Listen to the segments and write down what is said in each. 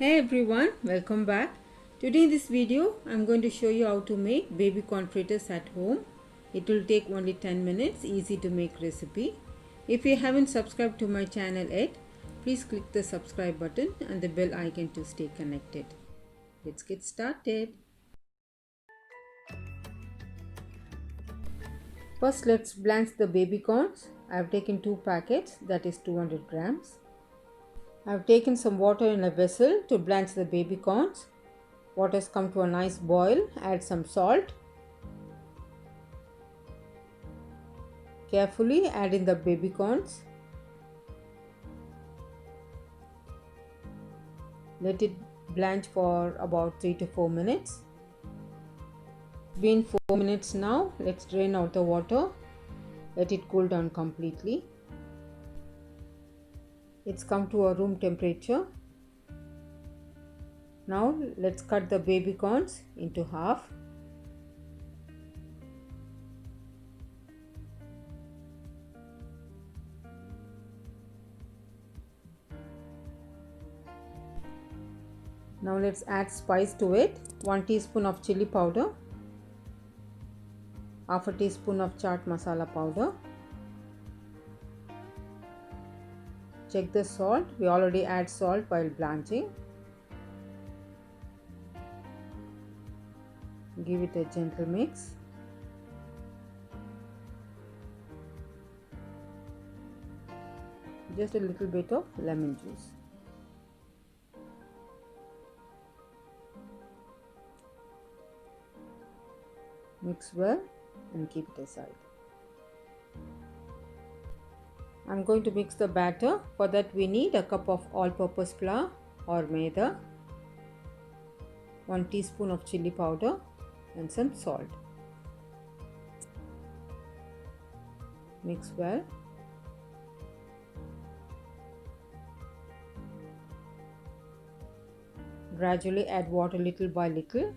Hey everyone, welcome back. Today in this video, I'm going to show you how to make baby corn fritters at home. It will take only 10 minutes, easy to make recipe. If you haven't subscribed to my channel yet, please click the subscribe button and the bell icon to stay connected. Let's get started. First, let's blanch the baby corns. I have taken 2 packets, that is 200 grams. I have taken some water in a vessel to blanch the baby corns. Water has come to a nice boil. Add some salt. Carefully add in the baby corns. Let it blanch for about 3 to 4 minutes. It's been 4 minutes now. Let's drain out the water. Let it cool down completely. It's come to a room temperature. Now let's cut the baby corns into half. Now let's add spice to it. 1 teaspoon of chili powder, half a teaspoon of chaat masala powder. Check the salt. We already add salt while blanching. Give it a gentle mix. Just a little bit of lemon juice. Mix well and keep it aside. I'm going to mix the batter. For that we need a cup of all-purpose flour or maida, 1 teaspoon of chili powder and some salt. Mix well. Gradually add water little by little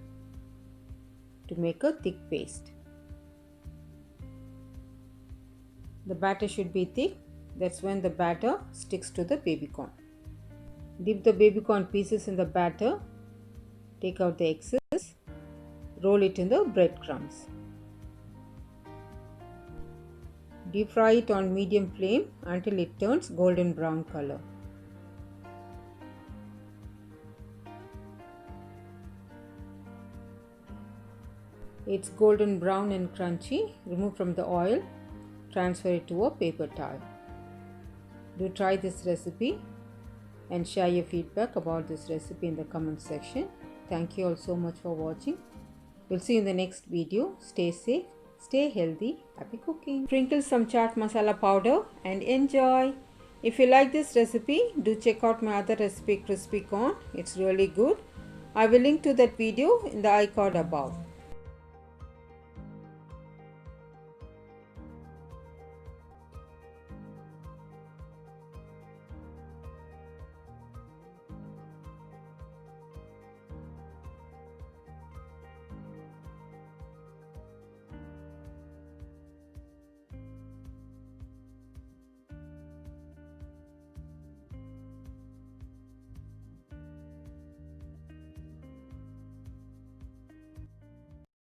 to make a thick paste. The batter should be thick. That's when the batter sticks to the baby corn. Dip the baby corn pieces in the batter. Take out the excess. Roll it in the breadcrumbs. Deep fry it on medium flame until it turns golden brown color. It's golden brown and crunchy. Remove from the oil. Transfer it to a paper towel. Do try this recipe and share your feedback about this recipe in the comment section. Thank you all so much for watching. We'll see you in the next video. Stay safe, stay healthy, happy cooking. Sprinkle some chaat masala powder and enjoy. If you like this recipe, do check out my other recipe, crispy corn. It's really good. I will link to that video in the icon above.